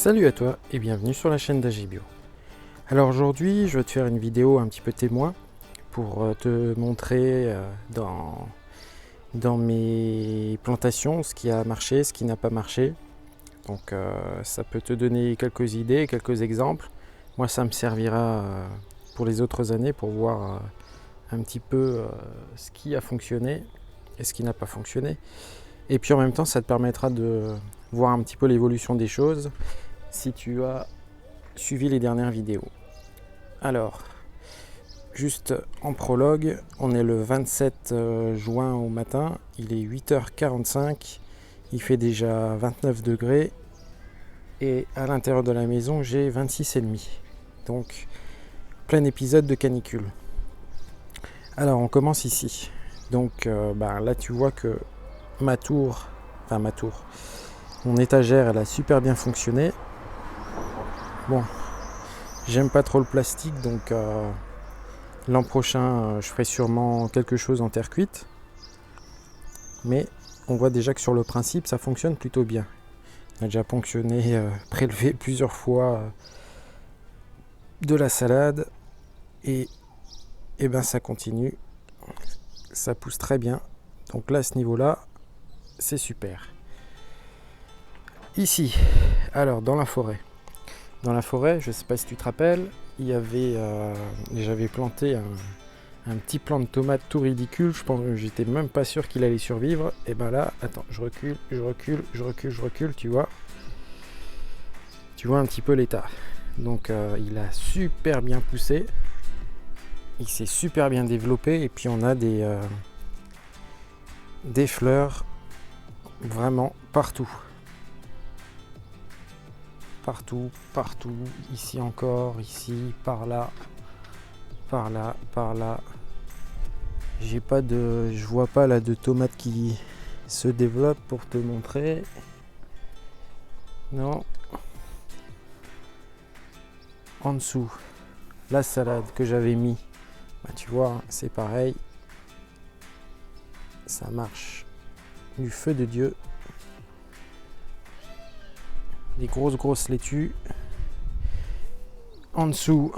Salut à toi et bienvenue sur la chaîne d'Agibio. Alors aujourd'hui je vais te faire une vidéo un petit peu témoin pour te montrer dans mes plantations ce qui a marché, ce qui n'a pas marché. Donc ça peut te donner quelques idées, quelques exemples. Moi ça me servira pour les autres années pour voir un petit peu ce qui a fonctionné et ce qui n'a pas fonctionné. Et puis en même temps ça te permettra de voir un petit peu l'évolution des choses si tu as suivi les dernières vidéos. Alors, juste en prologue, on est le 27 juin au matin, il est 8h45, il fait déjà 29 degrés et à l'intérieur de la maison j'ai 26,5. Donc, plein épisode de canicule. Alors, on commence ici. Donc, là tu vois que mon étagère elle a super bien fonctionné. Bon, j'aime pas trop le plastique, donc l'an prochain je ferai sûrement quelque chose en terre cuite. Mais on voit déjà que sur le principe ça fonctionne plutôt bien. On a déjà ponctionné, prélevé plusieurs fois de la salade et ça continue, ça pousse très bien. Donc là à ce niveau là c'est super. Ici, alors dans la forêt, je ne sais pas si tu te rappelles, il y avait, j'avais planté un petit plant de tomate tout ridicule. Je pense que j'étais même pas sûr qu'il allait survivre. Et ben là, attends, je recule, tu vois un petit peu l'état. Donc il a super bien poussé, il s'est super bien développé et puis on a des fleurs vraiment partout. Partout, ici encore, ici, par là. Je vois pas là de tomates qui se développent pour te montrer. Non. En dessous, la salade que j'avais mis, tu vois, c'est pareil. Ça marche du feu de Dieu. Des grosses laitues. En dessous,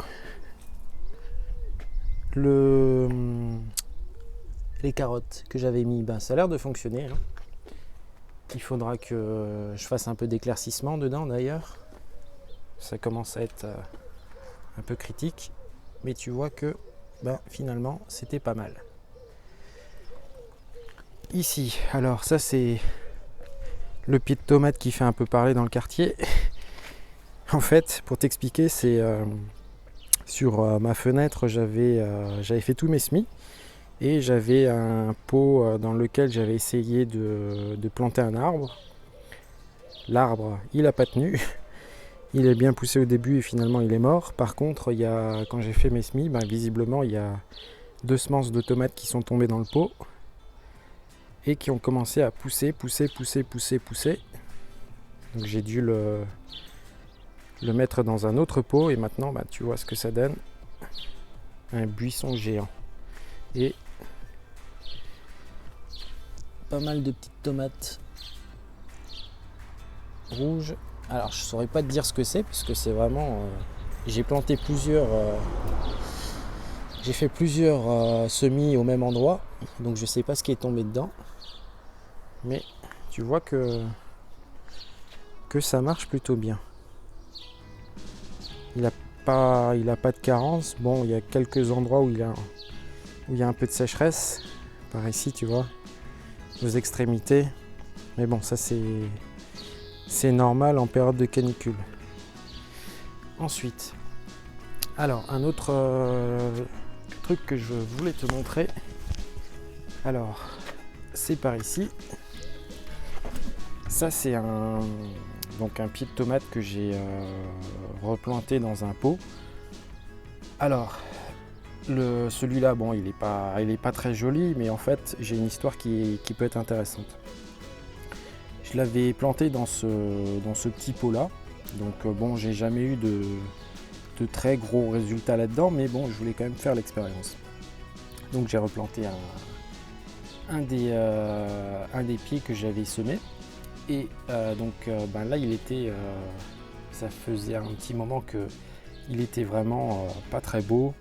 les carottes que j'avais mis, ça a l'air de fonctionner. Hein. Il faudra que je fasse un peu d'éclaircissement dedans d'ailleurs. Ça commence à être un peu critique. Mais tu vois que finalement c'était pas mal. Ici, alors ça c'est le pied de tomate qui fait un peu parler dans le quartier. En fait, pour t'expliquer, c'est sur ma fenêtre, j'avais fait tous mes semis et j'avais un pot dans lequel j'avais essayé de planter un arbre. L'arbre, il n'a pas tenu. Il est bien poussé au début et finalement il est mort. Par contre, quand j'ai fait mes semis, visiblement il y a 2 semences de tomates qui sont tombées dans le pot et qui ont commencé à pousser. Donc j'ai dû le mettre dans un autre pot et maintenant tu vois ce que ça donne. Un buisson géant. Et pas mal de petites tomates rouges. Alors je saurais pas te dire ce que c'est puisque c'est vraiment... j'ai planté j'ai fait plusieurs semis au même endroit. Donc je sais pas ce qui est tombé dedans. Mais tu vois que ça marche plutôt bien. Il a pas de carence. Bon, il y a quelques endroits où il y a un peu de sécheresse. Par ici, tu vois, aux extrémités. Mais bon, ça c'est normal en période de canicule. Ensuite, alors un autre truc que je voulais te montrer. Alors, c'est par ici. Ça c'est un pied de tomate que j'ai replanté dans un pot. Alors celui-là, il est pas très joli, mais en fait j'ai une histoire qui peut être intéressante. Je l'avais planté dans ce petit pot là, donc j'ai jamais eu de très gros résultats là-dedans, mais bon, je voulais quand même faire l'expérience. Donc j'ai replanté un des pieds que j'avais semé. Et là il était Ça faisait un petit moment qu'il était vraiment pas très beau.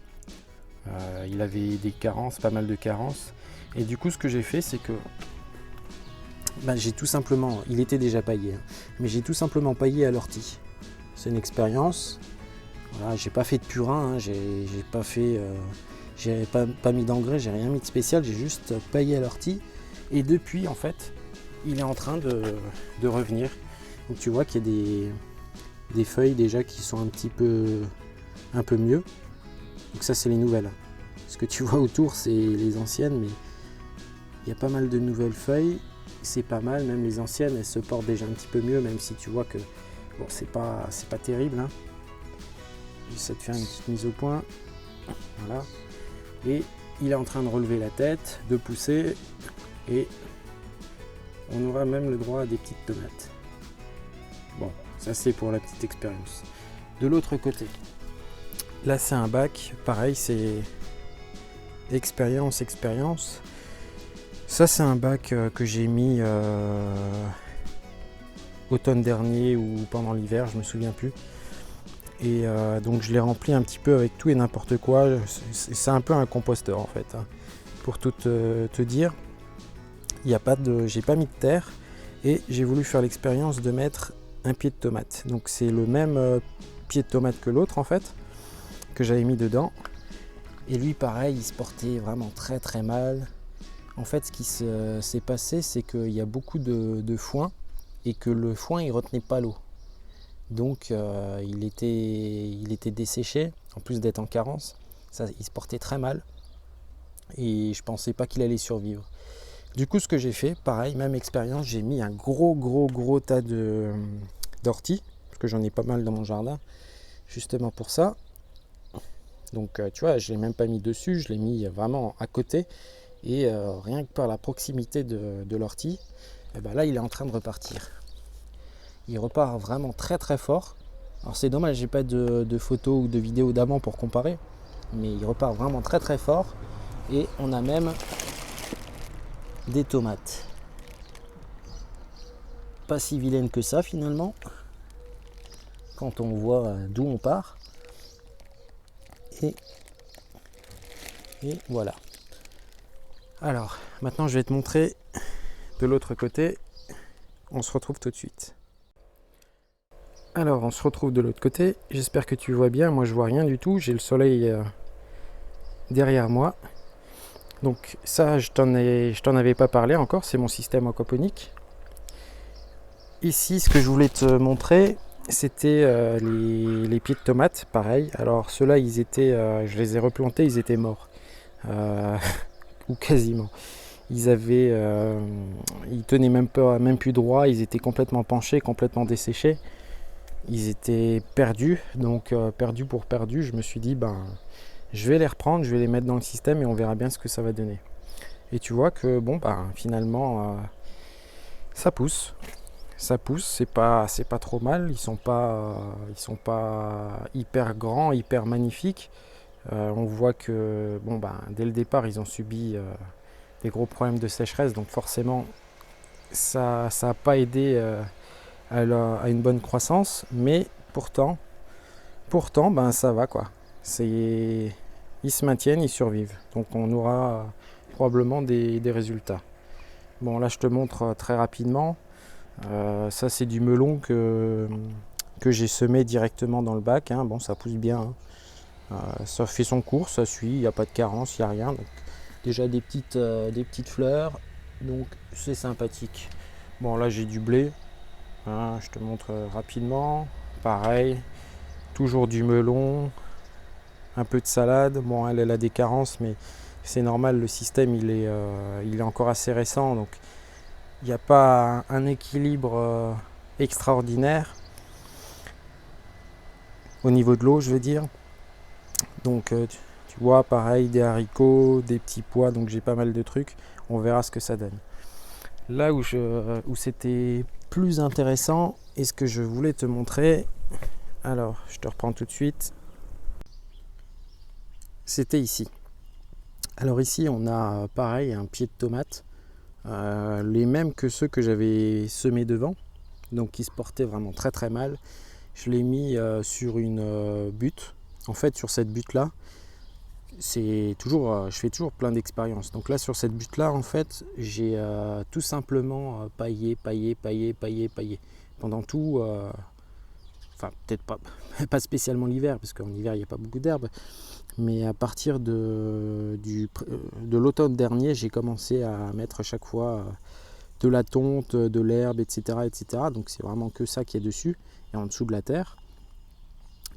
Il avait des carences, pas mal de carences. Et du coup, ce que j'ai fait, c'est que j'ai tout simplement, il était déjà paillé, hein, mais j'ai tout simplement paillé à l'ortie. C'est une expérience. Voilà, j'ai pas fait de purin, hein, j'ai pas fait, j'ai pas mis d'engrais, j'ai rien mis de spécial, j'ai juste paillé à l'ortie. Et depuis, en fait, il est en train de revenir. Donc tu vois qu'il y a des feuilles déjà qui sont un peu mieux. Donc ça, c'est les nouvelles. Ce que tu vois autour, c'est les anciennes, mais il y a pas mal de nouvelles feuilles. C'est pas mal, même les anciennes, elles se portent déjà un petit peu mieux, même si tu vois que bon, c'est pas terrible, hein. J'essaie de faire une petite mise au point. Voilà. Et il est en train de relever la tête, de pousser, et on aura même le droit à des petites tomates. Bon, ça c'est pour la petite expérience. De l'autre côté, là c'est un bac, pareil, c'est expérience. Ça c'est un bac que j'ai mis automne dernier ou pendant l'hiver, je me souviens plus. Et donc je l'ai rempli un petit peu avec tout et n'importe quoi. C'est un peu un composteur en fait, hein. Pour tout te dire, j'ai pas mis de terre et j'ai voulu faire l'expérience de mettre un pied de tomate. Donc c'est le même pied de tomate que l'autre en fait, que j'avais mis dedans. Et lui pareil, il se portait vraiment très très mal. En fait ce qui s'est passé, c'est qu'il y a beaucoup de foin et que le foin il retenait pas l'eau. Donc il était desséché, en plus d'être en carence. Ça, il se portait très mal et je pensais pas qu'il allait survivre. Du coup ce que j'ai fait, pareil, même expérience, j'ai mis un gros tas d'orties, parce que j'en ai pas mal dans mon jardin, justement pour ça. Donc tu vois, je l'ai même pas mis dessus, je l'ai mis vraiment à côté. Et rien que par la proximité de l'ortie, et ben là il est en train de repartir. Il repart vraiment très très fort. Alors c'est dommage, j'ai pas de photos ou de vidéos d'avant pour comparer, mais il repart vraiment très très fort. Et on a même des tomates. Pas si vilaines que ça finalement, quand on voit d'où on part. Et voilà. Alors maintenant je vais te montrer de l'autre côté. On se retrouve tout de suite. Alors on se retrouve de l'autre côté, j'espère que tu vois bien, moi je vois rien du tout, j'ai le soleil derrière moi. Donc ça je t'en avais pas parlé encore, c'est mon système aquaponique. Ici ce que je voulais te montrer, c'était les pieds de tomates, pareil. Alors ceux-là je les ai replantés, ils étaient morts, ou quasiment. Ils tenaient même plus droit, ils étaient complètement penchés, complètement desséchés. Ils étaient perdus, donc perdu, je me suis dit je vais les reprendre, je vais les mettre dans le système et on verra bien ce que ça va donner. Et tu vois que finalement ça pousse, c'est pas trop mal, ils sont pas hyper grands, hyper magnifiques. On voit que dès le départ ils ont subi des gros problèmes de sécheresse, donc forcément ça n'a pas aidé à une bonne croissance, mais pourtant ça va quoi. Ils se maintiennent, ils survivent, donc on aura probablement des résultats. Bon là je te montre très rapidement, ça c'est du melon que j'ai semé directement dans le bac, hein. Bon ça pousse bien, hein. Ça fait son cours, ça suit, il n'y a pas de carence, il n'y a rien, donc déjà des petites fleurs, donc c'est sympathique. Bon là j'ai du blé. Je te montre rapidement, pareil, toujours du melon, un peu de salade. Bon, elle a des carences, mais c'est normal, le système il est encore assez récent, donc il n'y a pas un équilibre extraordinaire au niveau de l'eau, je veux dire. Donc tu vois, pareil, des haricots, des petits pois, donc j'ai pas mal de trucs, on verra ce que ça donne. Là où c'était plus intéressant et ce que je voulais te montrer, alors je te reprends tout de suite, c'était ici. Alors ici on a pareil un pied de tomate, les mêmes que ceux que j'avais semés devant, donc qui se portaient vraiment très très mal. je l'ai mis sur une butte. En fait, sur cette butte-là, je fais toujours plein d'expériences. Donc là, sur cette butte-là, en fait, j'ai tout simplement paillé pendant tout. Enfin, peut-être pas spécialement l'hiver, parce qu'en hiver, il n'y a pas beaucoup d'herbe. Mais à partir de l'automne dernier, j'ai commencé à mettre chaque fois de la tonte, de l'herbe, etc., etc. Donc c'est vraiment que ça qui est dessus et en dessous de la terre.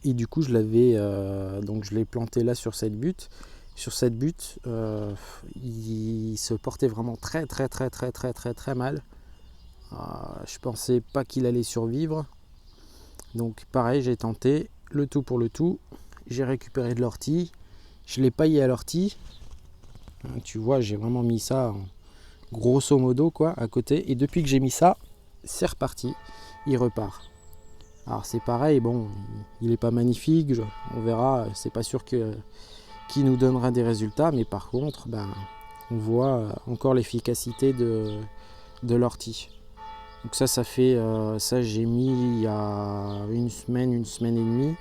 Et du coup, je l'ai planté là sur cette butte. Sur cette butte, il se portait vraiment très mal. Je pensais pas qu'il allait survivre. Donc pareil, j'ai tenté le tout pour le tout. J'ai récupéré de l'ortie. Je l'ai paillé à l'ortie. Tu vois, j'ai vraiment mis ça grosso modo quoi à côté. Et depuis que j'ai mis ça, c'est reparti. Il repart. Alors c'est pareil, bon, il n'est pas magnifique, on verra, c'est pas sûr qu'il nous donnera des résultats, mais par contre, on voit encore l'efficacité de l'ortie. Donc ça fait, ça j'ai mis il y a une semaine et demie.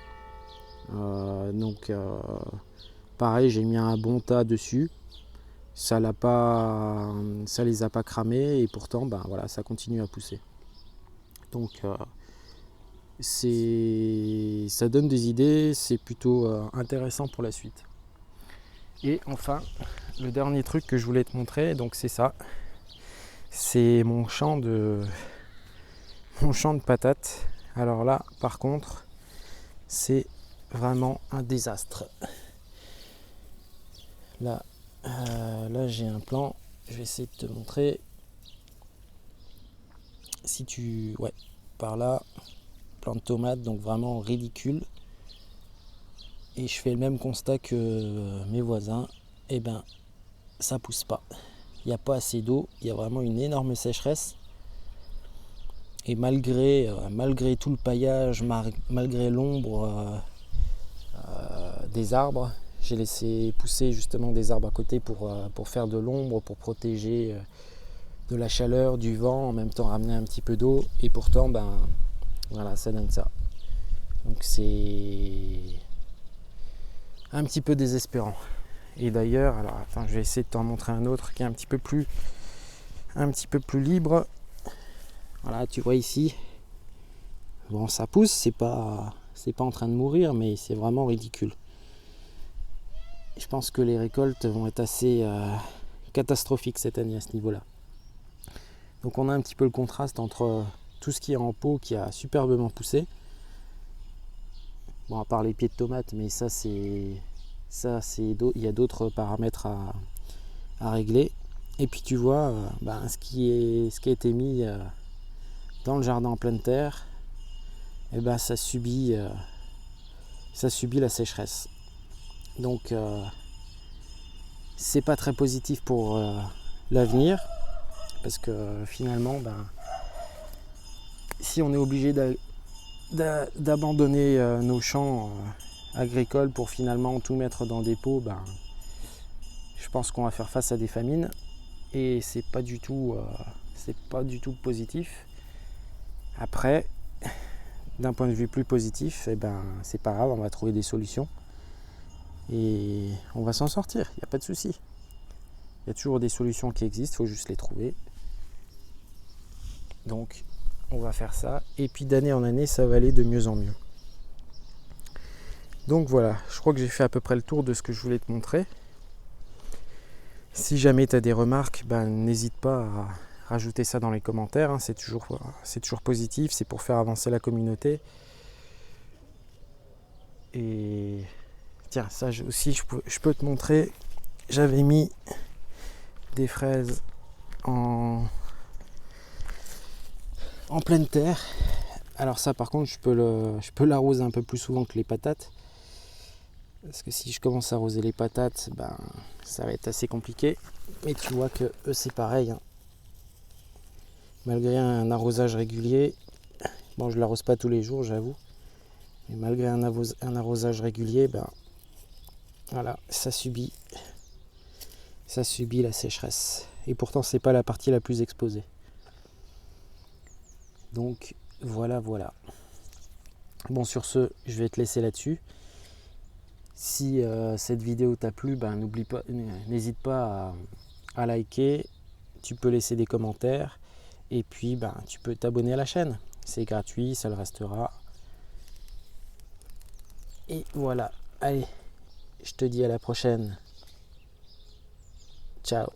Pareil, j'ai mis un bon tas dessus. Ça les a pas cramés et pourtant, voilà, ça continue à pousser. Donc ça donne des idées, c'est plutôt intéressant pour la suite. Et enfin, le dernier truc que je voulais te montrer, donc c'est ça. C'est mon champ de patates. Alors là, par contre, c'est vraiment un désastre. Là j'ai un plan, je vais essayer de te montrer. Par là, plan de tomates, donc vraiment ridicule. Et je fais le même constat que mes voisins, ça pousse pas. Il n'y a pas assez d'eau, il y a vraiment une énorme sécheresse. Et malgré tout le paillage, malgré l'ombre des arbres, j'ai laissé pousser justement des arbres à côté pour faire de l'ombre, pour protéger de la chaleur, du vent, en même temps ramener un petit peu d'eau. Et pourtant, voilà, ça donne ça. Donc c'est un petit peu désespérant. Et d'ailleurs, alors attends, je vais essayer de t'en montrer un autre qui est un petit peu plus libre. Voilà, tu vois ici. Bon, ça pousse, c'est pas en train de mourir, mais c'est vraiment ridicule. Je pense que les récoltes vont être assez catastrophiques cette année à ce niveau-là. Donc on a un petit peu le contraste entre tout ce qui est en pot qui a superbement poussé. Bon, à part les pieds de tomates, mais il y a d'autres paramètres à régler. Et puis tu vois, ce qui a été mis dans le jardin en pleine terre, ça subit la sécheresse. Donc c'est pas très positif pour l'avenir, parce que finalement, si on est obligé d'abandonner nos champs agricoles pour finalement tout mettre dans des pots, je pense qu'on va faire face à des famines et c'est pas du tout positif. Après, d'un point de vue plus positif, c'est pas grave, on va trouver des solutions et on va s'en sortir, il n'y a pas de souci. Il y a toujours des solutions qui existent, il faut juste les trouver. Donc on va faire ça, et puis d'année en année, ça va aller de mieux en mieux. Donc voilà, je crois que j'ai fait à peu près le tour de ce que je voulais te montrer. Si jamais tu as des remarques, n'hésite pas à rajouter ça dans les commentaires, c'est toujours positif, c'est pour faire avancer la communauté. Et tiens, ça aussi, je peux te montrer, j'avais mis des fraises en pleine terre. Alors ça par contre je peux l'arroser un peu plus souvent que les patates, parce que si je commence à arroser les patates, ça va être assez compliqué. Mais tu vois que eux c'est pareil, malgré un arrosage régulier, bon je l'arrose pas tous les jours j'avoue, mais malgré un arrosage régulier, voilà, ça subit la sécheresse, et pourtant c'est pas la partie la plus exposée. Donc voilà. Bon, sur ce, je vais te laisser là-dessus. Si cette vidéo t'a plu, n'hésite pas à liker, tu peux laisser des commentaires et puis tu peux t'abonner à la chaîne. C'est gratuit, ça le restera. Et voilà, allez, je te dis à la prochaine. Ciao.